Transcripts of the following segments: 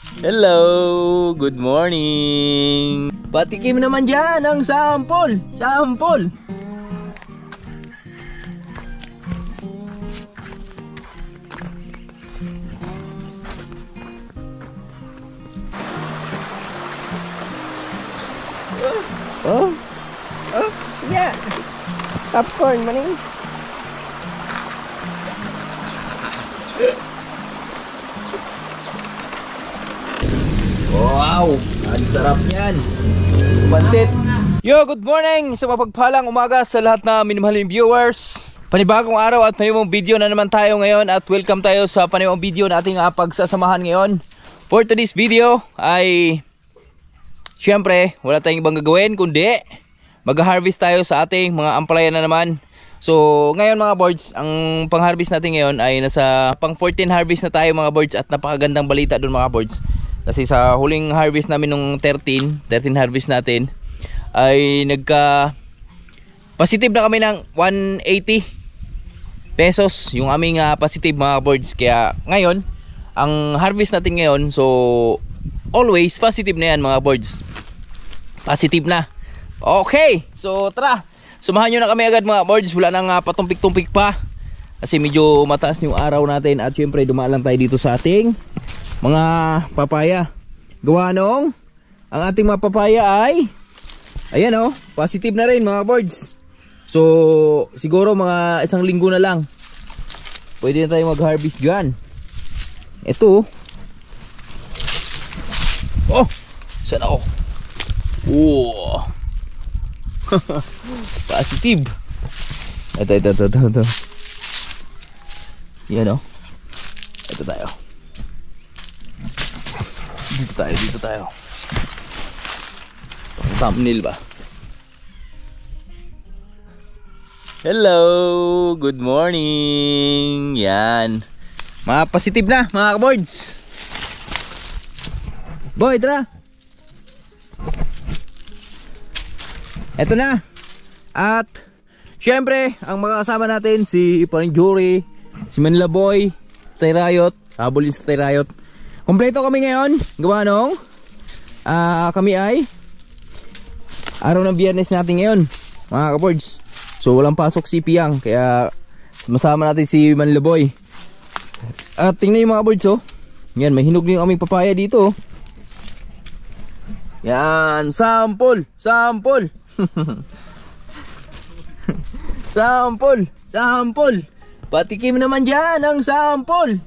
Hello! Good morning! Patikim naman dyan ang sample! Sample! Oh! Oh! Siya! Popcorn, maning! Wow! Ang sarap yan! Pansit! Yo! Good morning! Sa mapagpalang umaga sa lahat na minamahaling viewers. Panibagong araw at panibagong video na naman tayo ngayon. At welcome tayo sa panibagong video na ating pagsasamahan ngayon. For today's video ay syempre wala tayong ibang gagawin kundi mag-harvest tayo sa ating mga ampalaya na naman. So ngayon mga boards, ang pang-harvest natin ngayon ay nasa pang 14 harvest na tayo mga boards. At napakagandang balita doon mga boards. Kasi sa huling harvest namin nung 13 harvest natin ay positive na kami ng 180 pesos yung aming positive mga boards. Kaya ngayon ang harvest natin ngayon, so always positive na yan mga boards. Positive na. Okay, so tara, sumahan nyo na kami agad mga boards. Wala nang patumpik-tumpik pa kasi medyo mataas yung araw natin. At syempre dumaan lang tayo dito sa ating mga papaya. Gawa nung ang ating mga papaya ay ayan oh, positive na rin mga boards. So siguro mga isang linggo na lang pwede na tayo mag-harvest dyan. Ito oh, sana ako. Oh. Positive. Ito. Yan oh. Ito tayo. Dito tayo. Thumbnail ba? Hello! Good morning! Yan. Mga positive na mga kaboards. Boy, tara! Eto na. At syempre, ang mga kasama natin si Paring Jory, si Manila Boy, Tayrayot, habulin sa Tayrayot. Kompleto kami ngayon. Gawa nung kami ay araw ng Biyernes natin ngayon mga kaboards. So walang pasok si Piang, kaya masama natin si Manila Boy. At tingnan yung mga boards oh. Yan, may hinog yung aming papaya dito oh. Yan, sample. Sample. Patikim naman dyan ang sample.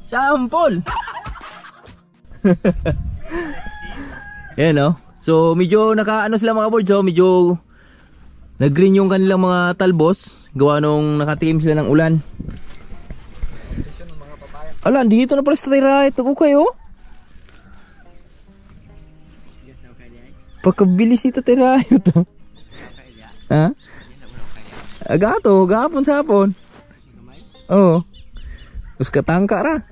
Yan oh. So medyo nakaano sila mga boards oh. Medyo nag-green yung kanilang mga talbos. Gawa nung nakatikim sila ng ulan. Ala, dito na pala sa Tayrayot. Okay oh. Pagkabilis ito Tayrayot oh. Ha? Agato, gahapon sa hapon. Oo. Terus katangka ra.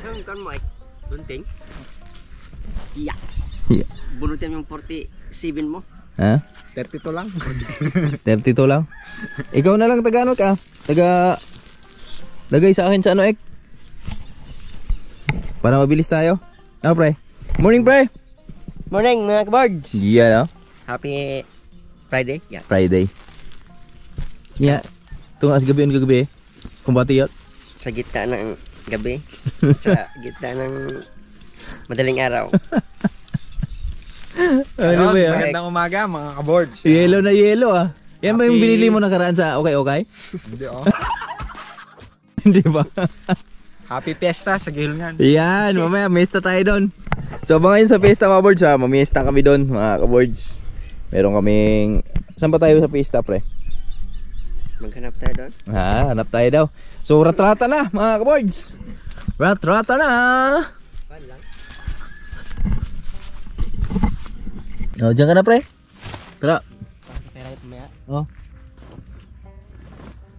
Kan Mike, bunting. Yes. Yeah. Bunutin yung 47 mo. Ha? 32 lang. 32 lang. Ikaw na lang taga ano ka? Lagay sa akin sa ano ek. Para mabilis tayo. Ah, pre. Morning, pre. Morning mga kabards. Yeah, no? Happy Friday. Yeah. Friday. Yeah. Tungas gabi on gabi. Kumbati yun. Sa gitna ng gabi. Sa gitna ng madaling araw. Ano ba yan? Magandang umaga mga kaboards. Yellow na yellow ah. Yan ba yung binili mo nakaraan sa okay? Hindi oh. Hindi ba? Happy Fiesta sa Gihilngan. Yan, mamaya miesta tayo doon. So abangan sa fiesta mga boards ha. Mamiesta kami doon mga kaboards. Meron kaming... Saan ba tayo sa fiesta pre? Maghanap tayo doon. Ha, hanap tayo daw. So ratrata na mga kaboards. Ratrata na. Oh, diyan ka na pre. Tara. Oh.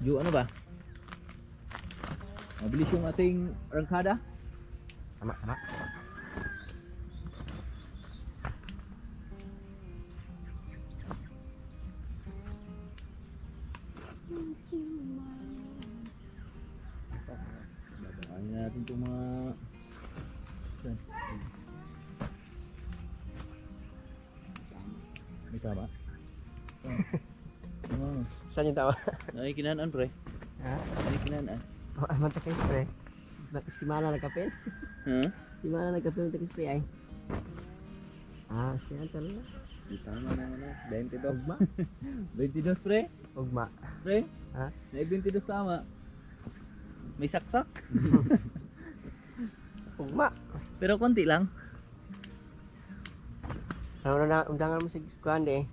Yung ano ba? Mabilis yung ating rangsada. Tama. Babaan natin itong mga May tama. Saan yung tawa? Ay, kinanaan pre. Ha? Ay, kinanaan. Manta kayo pre. Simana nagkapin? Ha? Simana nagkapin ng spray ay. Ah, siya talaga. Di tama naman na. 22. Ugma? 22 pre. Ugma. Pre? Ha? May 22 tama. May saksak. Ugma. Pero konti lang. Ano na undangan mo sa kuhan eh.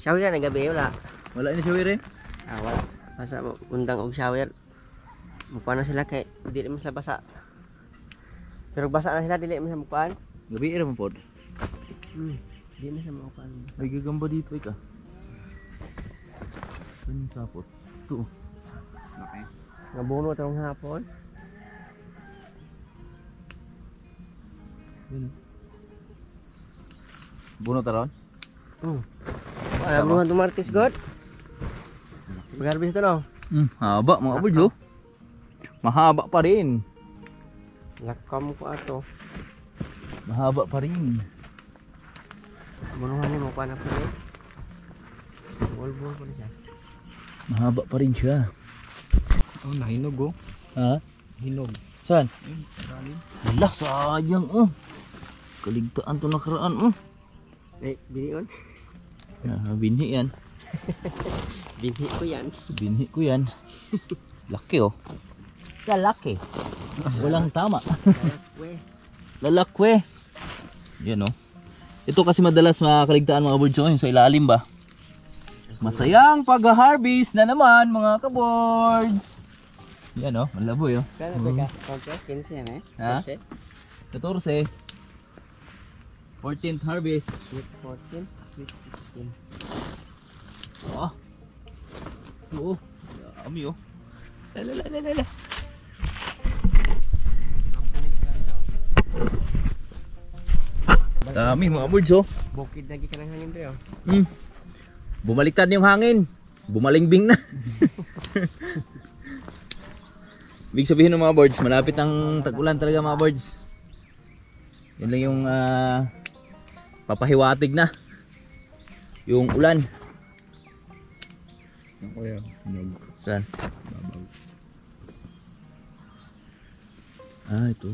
Shower na gabi wala. Wala ni shower eh. Ah, wala. Basta mo undang og shower. Mukha na sila kay dili mo sila basa. Pero basa na sila dili mo sila mukuan. Gabi ra man pod. Dili na sila mukuan. May gagamba dito ka. Ano sapot? Ito. Okay. Ngabuno tong hapon. Buno taron? Alam mo ang tumartis god. Magarbis to no. Haba mga birds oh. Mahaba pa rin. Lakam ko ato. Mahaba pa rin. Bunuhan niyo mukuan na po eh. Bol-bol po na siya. Mahaba pa rin siya. Oh, nahinog oh. Ha? Hinog. Saan? Galing. Hala, sayang oh. Kaligtaan to nakaraan oh. Eh, binion. Binhi yan. Binhi ko yan. Binhi ko yan. Laki oh. Lalaki. Walang tama. Weh. Lalakwe. Yan oh. Ito kasi madalas makaligtaan mga birds oh, yung sa ilalim ba? Masayang pag-harvest na naman mga ka-boards. Yan oh, malaboy oh. Kaya na ka? Kontes, 15 yan eh. Ha? 14. 14th harvest. Sweet 14, sweet 15. Oh. Oo. Dami oh. Lala. Dami mga birds oh. Bukid lagi ka ng hangin tayo. Bumaliktad yung hangin. Bumalingbing na. Ibig sabihin ng mga birds, malapit ang tag-ulan talaga mga birds. Yan lang yung papahiwatig na yung ulan. Ako yan. Hinog. Saan? Babaw. Ito.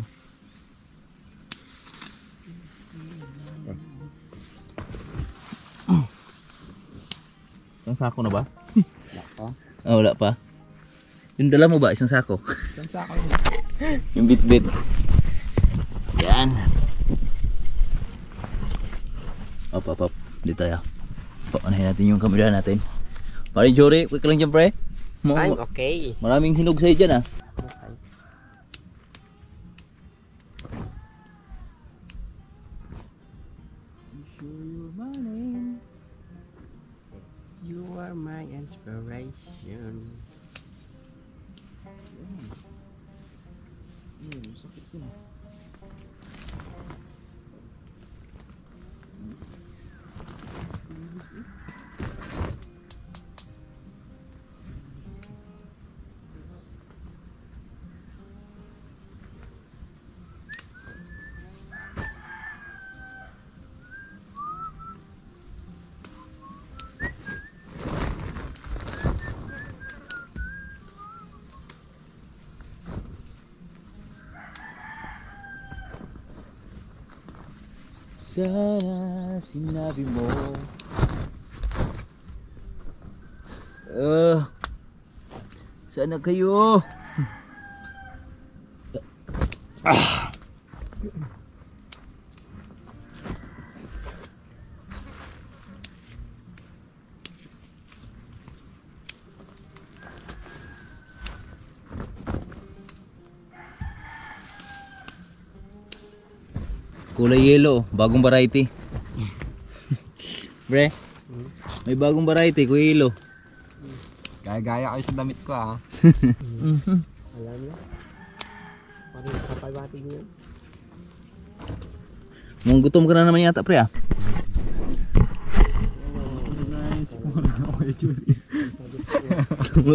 Isang sako na ba? Wala pa. Wala pa. Yung dala mo ba? Isang sako? Saan sa ako? Yung bit-bit. Yan. Op. Dito tayo. Paunahin natin yung kamera natin. Pare Jory, quick lang dyan pre. I'm okay. Maraming hinog sa'yo dyan ah. Okay. You are my inspiration. Sana sinabi mo sana kayo kulay yellow, bagong variety. Bre, may bagong variety, kulay yellow. Gaya-gaya kayo sa damit ko ah. Alam na. Parang kapal bating yun. Mung gutom ka na naman yata pre ah.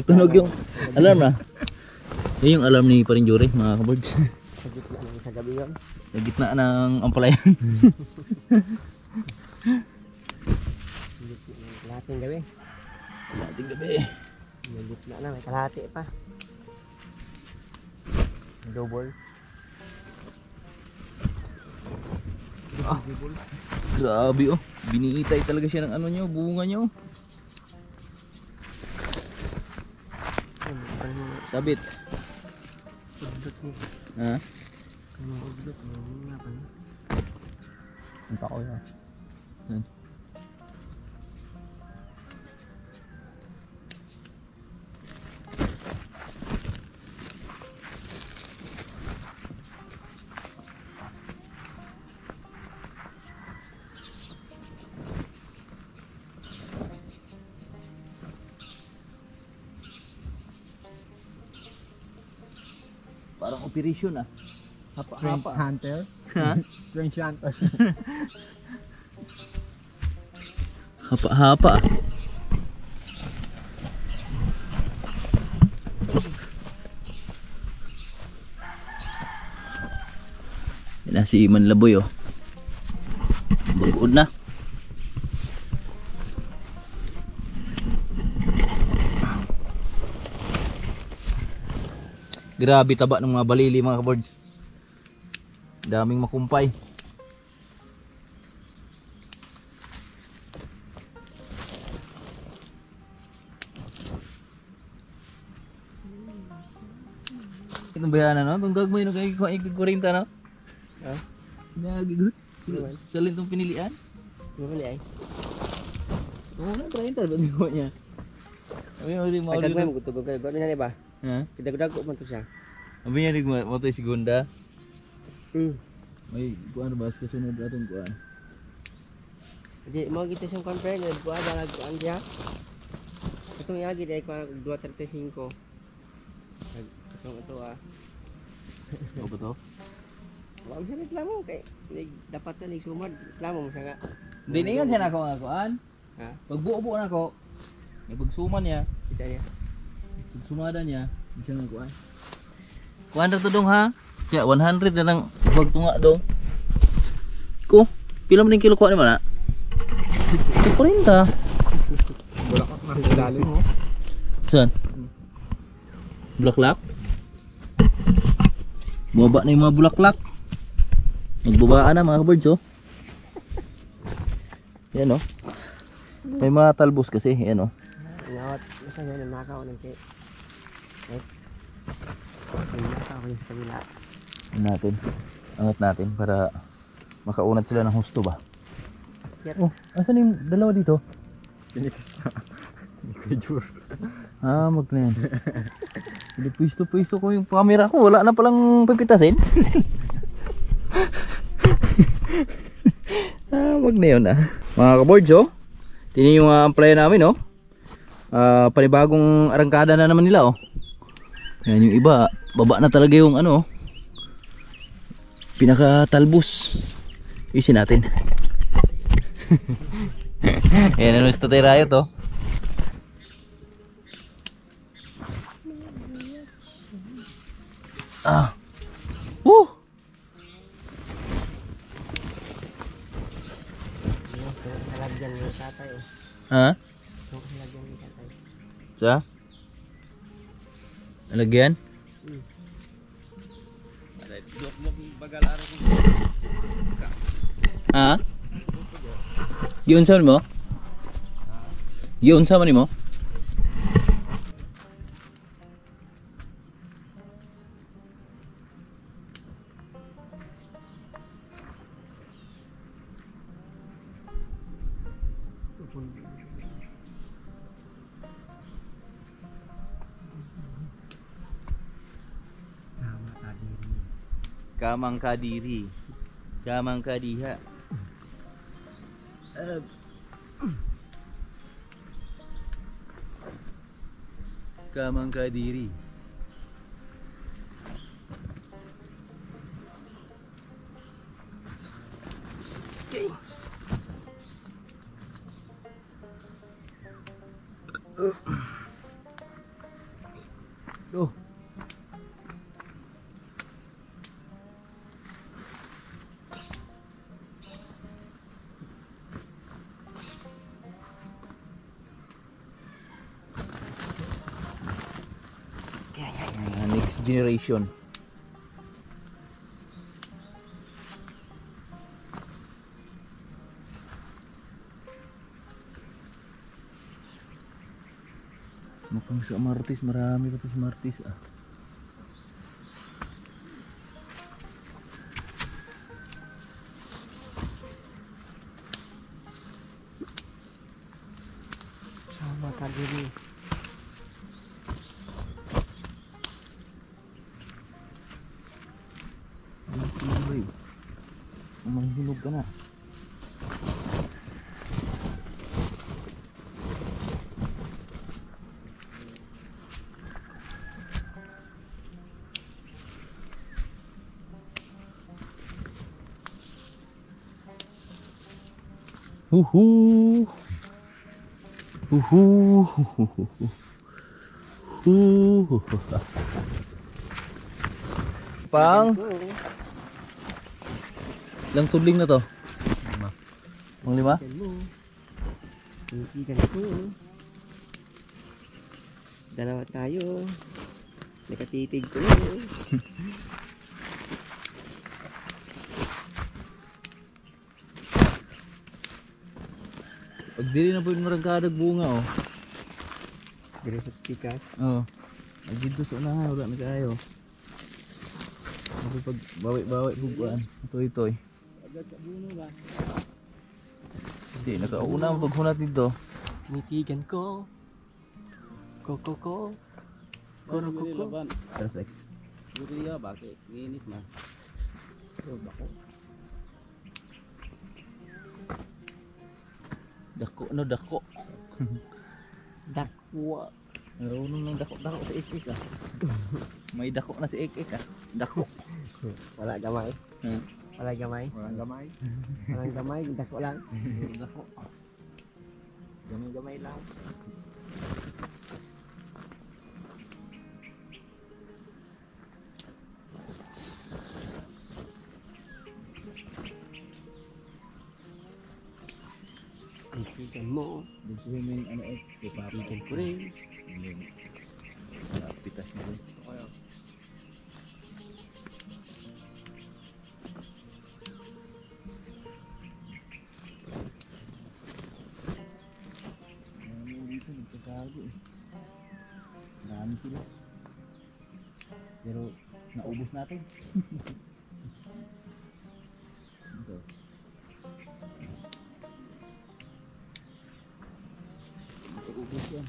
Tunog yung alarm na. Yun yung alarm ni Paring Jory mga kaboards. Sa gitna ng sa gabi yun. Sa gitna ng ampalayan. Kalahating gabi. Dating gabi. May gitna na, may kalahati pa. Double. Grabe oh. Biniitay talaga siya ng ano nyo, bunga nyo. Sabit. Udot ni. Ha? Kung udot, nga pa na. Ang tako yan. Parang operation ah. Strange Hapa-hapa. hunter. Ha? Strange hunter. Hapa-hapa. Yan na si Manlaboy oh. Bagood na. Grabe taba ng mga balili mga kabords. Daming makumpay. Itong bayanan no? Itong gagmay no? Kaya ikikurinta no? Ha? Nagigot. Salin itong pinilian. Ano mali ay? Oo na, 30. Ba't ko niya? Sabi mo rin Ay, dagmay mauli. mo gutugog kayo. Gano'n yan ba? Ha? Kidag-dago man to siya. Sabi niya rin mo ito si Gunda. Hmm. May kuan ba kasunod atong kuan. Jadi mau kita siyang compare nga buwa dalag kuan dia. Itong iagi dai ko 235. Itong ito ah. O ba to? Wa mo reklamo kay dapat na ni sumad. Reklamo mo siya nga. Hindi na yun siya na ako nga kuan. Ha? Pag buo-buo na ako, may pagsuman niya, Kita niya. pag sumada niya, hindi siya nga kuan. Kuan na to dong ha? Siya, 100 na lang pagtunga dong. Ko, pila mo ng kilo kuan mo na? 40. Bulaklak na sa ilalim mo. Saan? Bulaklak? Bumaba na yung mga bulaklak. Nagbabaan na mga birds oh. Yan oh. May mga talbos kasi, yan oh. Ngawat, masa yan nakaw nang kay. Nakaw ko sa kabila. Yan natin. Angat natin para makaunat sila ng husto ba. Oh, asan yung dalawa dito? Pinikas na. Hindi ko jure. Ah, magna yan. Hindi pwisto-pwisto ko yung camera ko. Wala na palang pipitasin. Ah, wag na yun ah. Mga kaboards oh. Tingnan yung amplaya namin oh. Panibagong arangkada na naman nila oh. Yan yung iba. Baba na talaga yung ano oh. Pinaka-talbos. Isin natin. Yan ang gusto tayo rayot oh. Ah. Woo! Halagyan ni tatay oh. Ha? Halagyan ni tatay. Sa? Alagyan? Ha? Giunsahan mo? Giunsahan mo? Kamang kadiri. Kamang kadiha. Kamang kadiri. Oh. generation. Mukhang sa Martis, marami pa to sa Martis ah. Sama ka diri. Manghinog ka na. Huhu. Huhu. Huhu. Pang ilang tudling na to? 5. Pang 5? Ikan mo. Ikan ko. Dalawa tayo. Nakatitig ko. Pag dili na po yung marangkadag bunga oh. Dire sa pikas. Oo. Dito sa unahan, wala na kayo. Pag bawi-bawi buguan. Ito. Hindi, nakauna ang paghunat dito. Tinitigan ko. Ko. Koro ko. Terus Buriya, bakit? Nginit na. dako no dako. Dakwa. Marunong ng dako si Ik ah. May dako na si Ik ah. Dako. Wala gamay. Wala gamay. Walang gamay. Walang gamay. Dako lang. Dako. Gamay lang. Tinitigan mo. Dito yung ano Tinitigan ko rin. Pitas na rin. Dito nagkakago eh. Marami sila. Pero naubos natin. Ito. Naubos yan.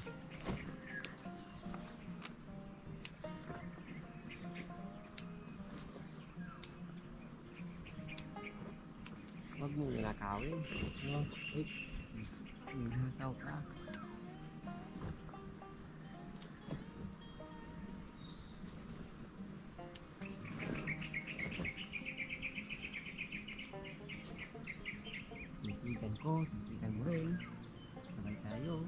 Huwag mo nilakawin. Nilakaw ka. Tinitigan ko. Tinitigan mo rin. Sabay tayo.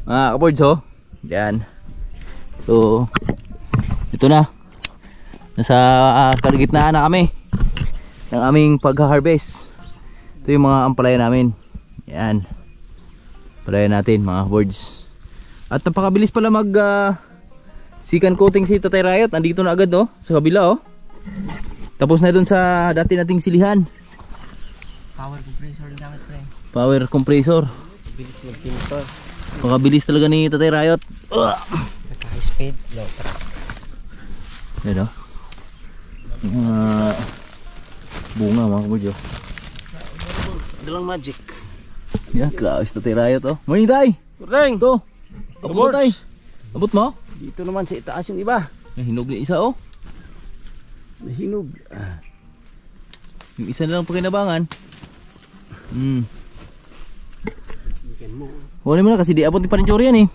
Mga kaboards oh. Yan. So ito na. Nasa kalagitnaan na kami ng aming pag-harvest. Ito yung mga ampalaya namin. Yan. Ampalaya natin mga kaboards. At napakabilis pala mag second coating si Tatay Riot. Andito na agad oh. Sa kabila oh. Tapos na dun sa dati nating silihan. Power compressor lang gamit pre. Power compressor. Bilis mag-tintor. Pakabilis talaga ni Tatay Riot. Naka-high speed. Low track. Yan o. Bunga mga kabudyo. Dalang magic. Yan, grabe si Tatay Riot o. Morning Tay! Morning! Ito! Abot na Tay! Abot mo? Dito naman sa itaas yung iba. Hinog na isa o. Nahinog. Yung isa na lang pakinabangan. Ikan mo. Huwag mo na kasi di abot ni Parinchori yan eh.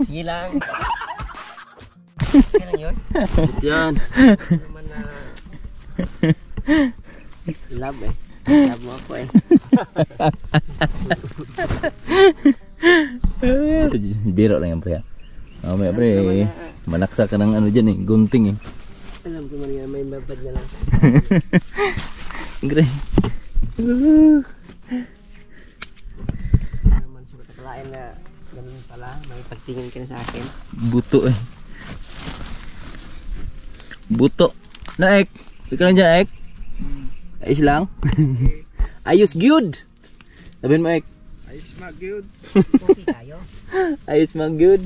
Sige lang. Sige lang yun. Yan. Naman na love eh. Love mo ako eh. Biro lang yan pre. Mamaya pre, manaksa ka ng ano dyan eh, gunting eh. Alam ko man yan, may mabad na lang. Gray. Naman sa matapalain na Ganun pala, may pagtingin ka na sa akin. Buto eh. Buto. Na ek. Ikaw lang dyan ek. Ayos lang. Ayos good. Sabihin mo ek. Ayos mag good. Okay tayo. Ayos mag good.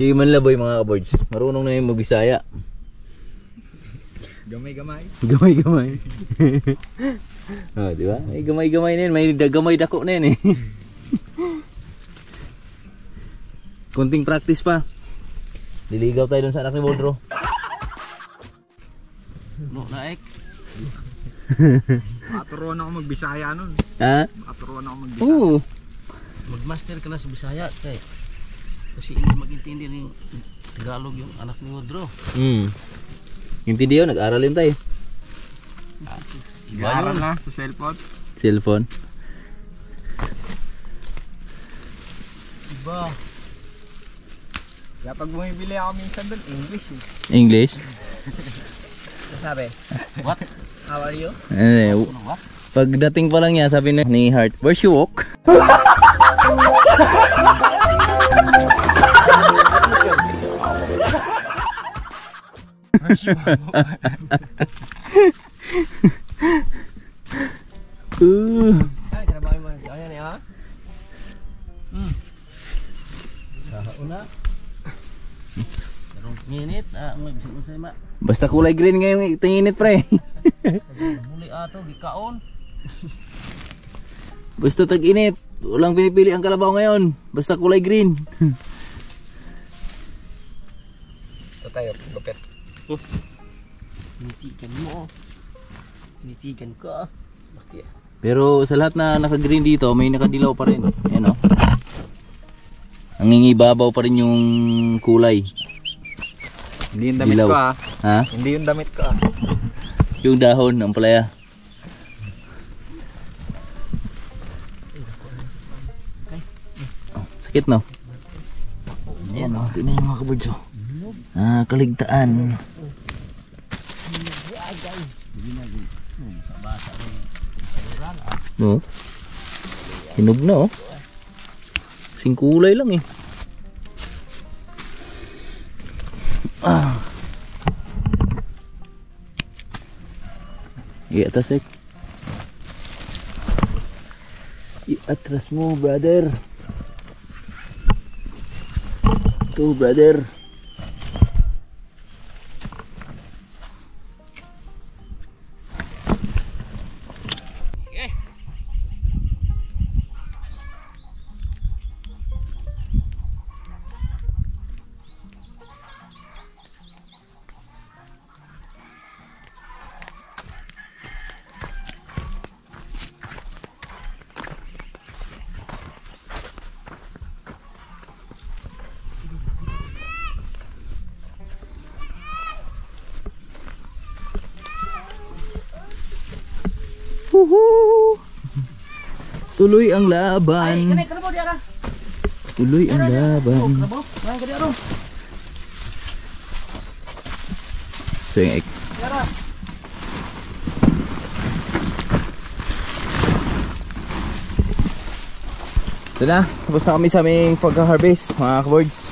Sige man laboy mga kaboards. Marunong na yung magbisaya. Gamay-gamay. Gamay-gamay. Oh, di ba? May gamay-gamay na yun. May gamay dako na yun eh. Kunting practice pa. Liligaw tayo dun sa anak ni Boldro. No, naik. Maturuan ako magbisaya nun. Ha? Maturuan ako magbisaya. Oo. Magmaster ka na sa Bisaya kay. Kasi hindi mag-intindi ng Tagalog yung anak ni Woodrow. Intindi yun, nag-aral yun tayo. Nag-aaral na sa cellphone. Cellphone. Iba. Kaya pag bumibili ako minsan doon, English eh. English? Sabi, What? how are you? What? Pagdating pa lang niya, sabi ni Heart, where's you walk? Ay, trabaho mo. Ayan eh, ha? Una. Pero minit, magbisig sa ima. Basta kulay green ngayong tinginit pre. Muli ato, gikaon. Basta tag-init. Walang pinipili ang kalabaw ngayon. Basta kulay green. Ito tayo, lupit. Nitigan mo. Nitigan ka. Bakit? Pero sa lahat na naka-green dito, may nakadilaw pa rin. Ayan o. Nangingibabaw pa rin yung kulay. Hindi yung damit Dilaw. ko ah. Ha? Hindi yung damit ko ah. Yung dahon ng palaya. Sakit no? Ayan o, tingnan yung mga kabards o. Kaligtaan. No? Hinog na oh. Kasing kulay lang eh. Iatas eh. Iatras mo brother. Go brother. Tuloy ang laban. Tuloy ang laban. So yung egg. Ito na, tapos na kami sa aming pagka-harvest mga kaboards.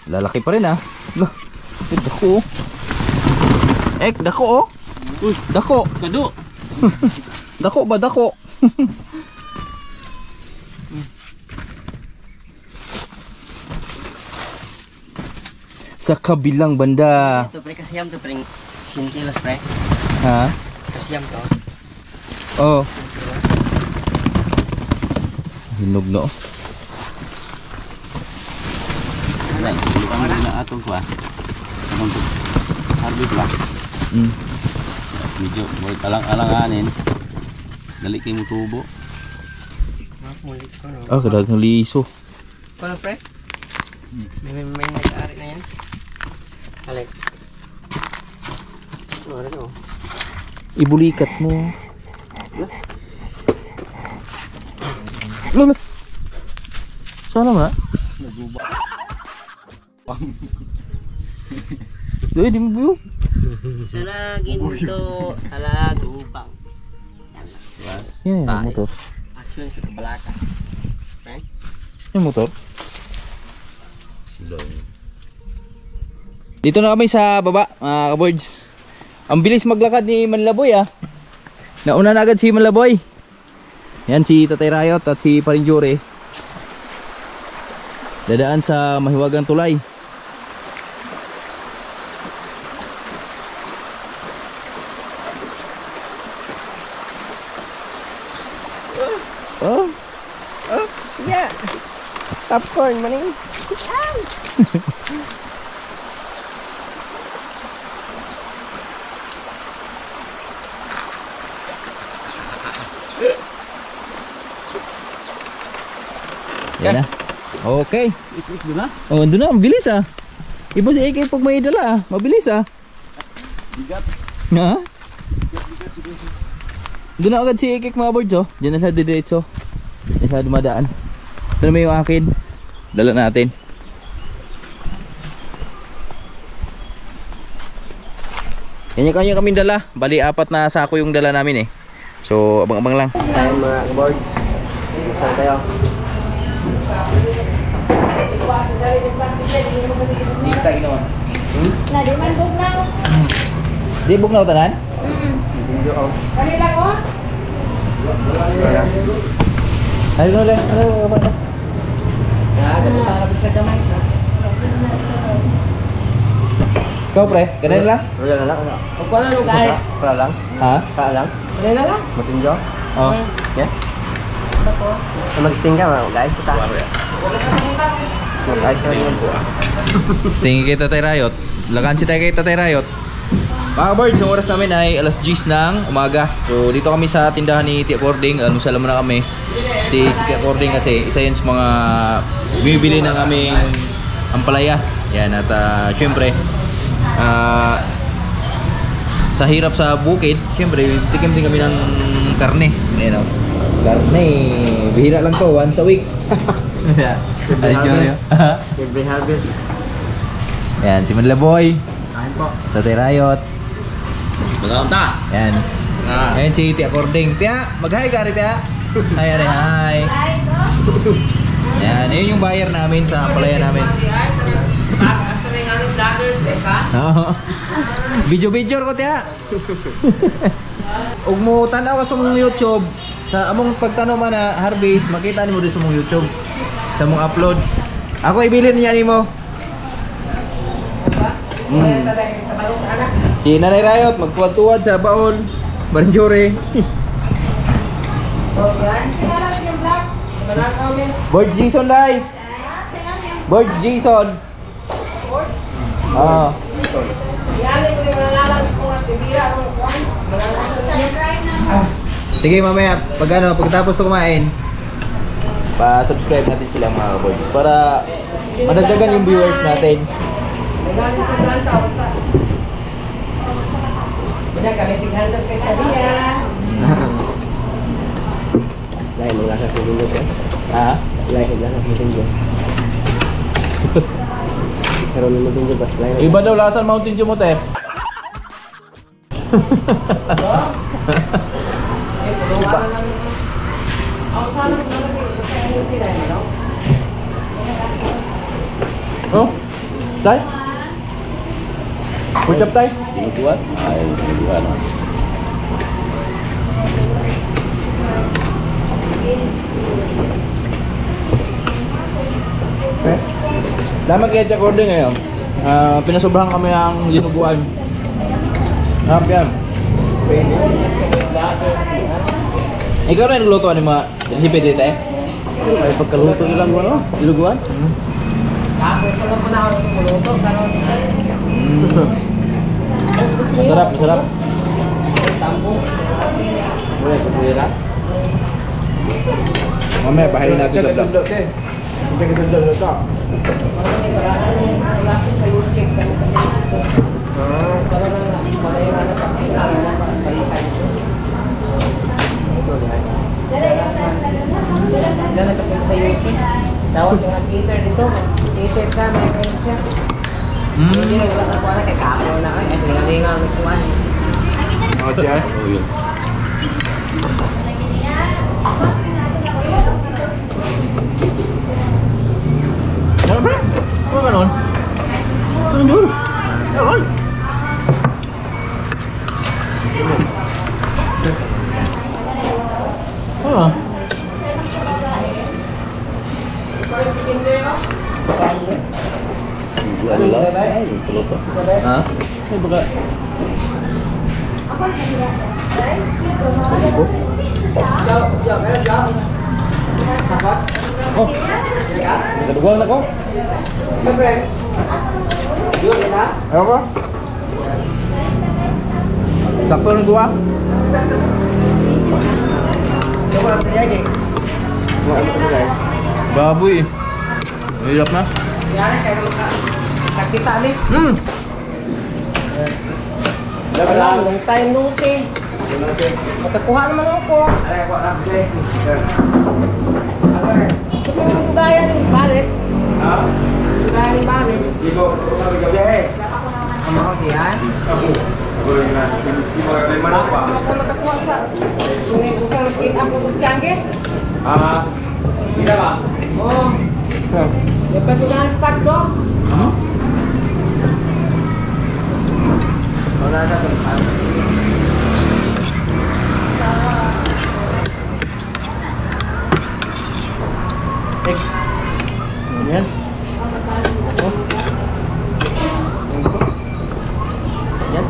Lalaki pa rin ah. Dako oh. Ek, dako oh. Uy, dako. Kado. Dako ba dako? Sa kabilang banda. Ito pre, kasiyam to pre. Sintilas pre. Ha? Kasiyam to. Oh. Hinog no. Wala na atong kuha. Anong harvest ba? Medyo alang-alanganin. Dali kayo mo tubo. Mulit ko no. Ah, kadagang liso. Ano pre? May nag-aari na yan. Alex. Ano no? Ibulikat mo. Lala. Sana nga? Doy, di mo buyo. Salaginto, salagubang. Yan, yung Tayo. motor. Action sa kabalaka. Okay? Yung motor. Dito na kami sa baba, mga kaboards. Ang bilis maglakad ni Manlaboy ah. Nauna na agad si Manlaboy. Yan si Tatay Rayot at si Parinjure. Dadaan sa mahiwagang tulay. Oh, Oops, yeah. Popcorn, money. yan na. Okay. Doon na. Oh, andun na, ang bilis ah. Iba si AK pag may dala ah, mabilis ah. Bigat. Ha? Doon na agad si AK mga boards oh. Diyan na sa diretso. Diyan sa dumadaan. Ito naman yung akin. Dala natin. Kanya-kanya kaming dala. Bali 4 na sako yung dala namin eh. So abang-abang lang. Tayo mga kaboard. Saan tayo? Hindi tayo ginawa. Nah, di man bugnaw. Di bugnaw tanan? Video out. Kanila ko? Ano ulit? Ano ba? Ikaw pre, ganun lang? Wala na lang. Huwag na lang guys. Wala lang. Ha? Wala lang. Wala na lang. Matinjo. Oh. Yeah. Mag-sting ka mga guys. Kita. Guys, Stingy kay Tatay Rayot. Lakansi tayo kay Tatay Rayot. Mga birds, ang oras namin ay alas 10 ng umaga. So dito kami sa tindahan ni Tia Cording. Almusal muna kami. Si Tia Cording kasi isa yun sa mga bumibili ng aming ampalaya. Yan at syempre sa hirap sa bukid, syempre tikim din kami ng karne. Ayan o. Karne. Bihira lang to, once a week. Every harvest. Yan, si Manlaboy. Kain po. Tatay Rayot. Maganda. Yan. Ayan si Tia Cording. Tia, mag-hi ka rin Tia. Hi, are, hi. Yan, yun yung buyer namin sa palaya namin. Oo. Video ko Tia. Ug mo tanaw ka sa mong YouTube, sa among pagtanaw man na harvest, makita nimo din sa mong YouTube. Sa mong upload. Ako ibilin niya nimo. Si Nanay Rayot, magtuwad-tuwad sa baon. Barinjure. Birds Jason Day. Birds Jason. Ah. Sige mamaya, pagkatapos kumain, pa-subscribe natin sila mga boys para madagdagan yung viewers natin. Lain mo lasa sa mundo ko. Ha? Lain mo lasa sa mundo. Pero ni mundo ba? Lain. Iba daw lasan Mountain Dew mo te. Oh? Tay? Pucap tay? Dinutuan? Ay, dinutuan. Eh? Dama kaya Tia Cording ngayon. Pinasobrahan kami ng linuguan. Harap yan. Ikaw rin nagluto ano mga recipe dito eh? Ay, pagkaluto ilang ano? Linuguan? Masarap, masarap. Boleh sa pera. Mamaya pahalin natin sa vlog. Sampai ke dendam letak. Wala na kapag sa YouTube. Tawag yung cater dito. Cater ka, may kain siya. Hindi na wala na kuha na kay Kapo na ay lingalingang nagkuhan. Oh, diyan. Oh, yun. Ano ba? Ano ba nun? Ano ba? Ano? Ano? Ano lang? Ay, tulog pa. Ha? Ay, baka... Oh, kaduguan na ko. Ayaw ko. Sakto ng dua. Baboy. Hirap na. Nakita ni. Wala. Long time no see. Makakuha naman ako. Ito yung gaya ng balik. Ha? Gaya ng balik. Sibo, sabi gabi eh. Ang mga diyan. Ako rin na, sibo kay manok pa. Ako makakuha sa. Kung saan nakita ako sa Tiangge. Ah, hindi ba? Oo. Dapat ko na stock do. Wala na sa Yan. Yan.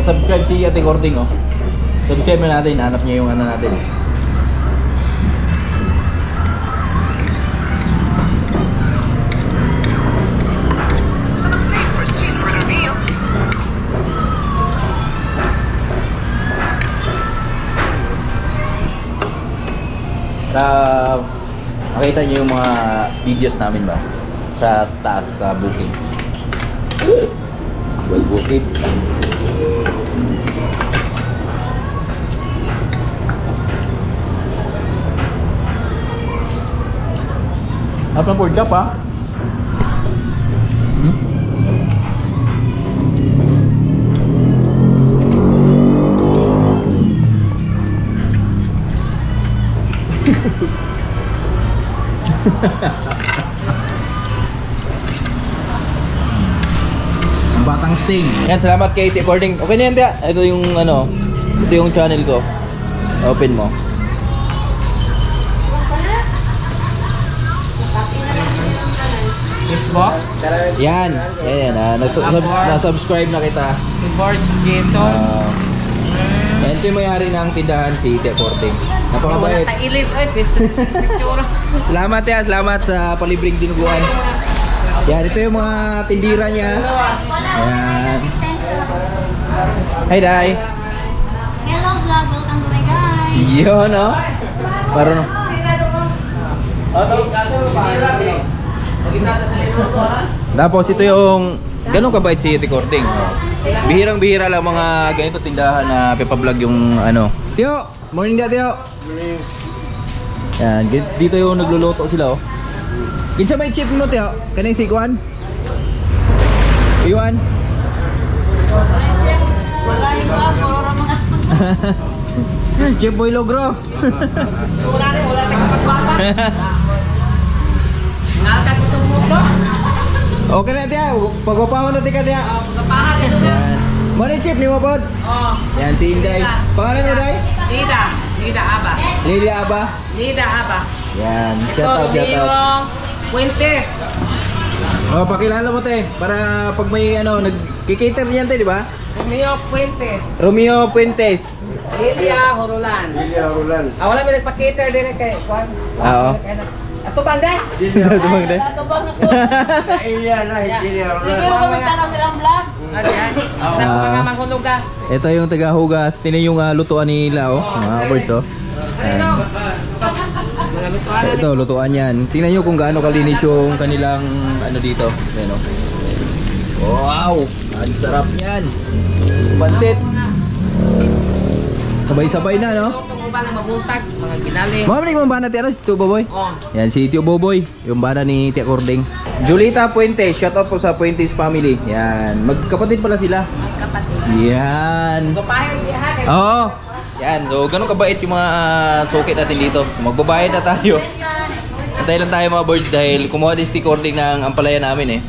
Subscribe si Ate Gording, oh. Subscribe na natin, hanap niya yung ano natin. Makita niyo yung mga videos namin ba sa taas sa booking. Well booked. Apa pork chop ha? Ang batang sting. Yan, salamat kay Ate Gording. Okay na yan, Tia. Ito yung ano, ito yung channel ko. Open mo. Facebook. Yan. Yan. Na-subscribe na kita. Si George Jason. Yan, ito yung mayari ng tindahan si Ate Gording. Napakabait. Ilis ay picture. Salamat, Tia. Salamat sa palibreng dinuguan. Yan, ito yung mga tindira niya. Ayan. Hi, Day. Hello vlog, welcome to my guys. Yun, no? Parang... Tapos ito yung... Ganun kabait si Ate Gording. Bihirang-bihira lang mga ganito tindahan na pepa-vlog yung ano. Tio! Morning da, Tio! Yan, dito yung nagluluto sila, oh. Kinsa may chip mo, Tio? Kanang sikuan? Iwan? Wala yung mga mga Chip Boy Logro. Wala tayong pagbaba. Nalakad ko itong mundo. Okay na, Tia. Pagpapahon na tika, Tia. Kapahan ito. Yan. Morning, Chip. Ni mo, Pod. Oh. Yan, si Inday. Pangalan mo, Day? Nida Aba. Lilia Aba. Nida Aba. Yan. Shout out, shout out. Fuentes. Oh, pakilala mo, Te. Para pag may ano, nag-cater niyan, Te, di ba? Romeo Fuentes. Romeo Puentes. Lilia Horolan. Lilia Roland. Wala may nagpa-cater din kay Juan. Oo. Ato bang guys? Tumag, Day. Tubang na po. Lilia na, Lilia Sige, Roland. magkano silang vlog. Ano yan? Sa mga manghulugas. Ito yung taga-hugas. Tinan yung lutuan nila, oh. Mga birds, oh. Ayan. Mga lutuan. Ito, lutuan yan. Tingnan nyo kung gaano kalinis yung kanilang ano dito. Ayan, oh. Wow! Ang sarap yan. Pansit. Sabay-sabay na, no? Kung ba na mabuntag, mga ginaling. Mga manig mong bana tiya, Tio Boboy? Oh. Yan, si Tio Boboy, yung bana ni Tia Cording. Julita Puente, shoutout po sa Puentes family. Yan, magkapatid pala sila. Magkapatid. Yan. Gapahit di ha. Oo. Yan, so ganun kabait yung mga sukit natin dito. Magbabayad na tayo. Antay lang tayo mga birds dahil kumuha din si Cording ng ampalaya namin eh.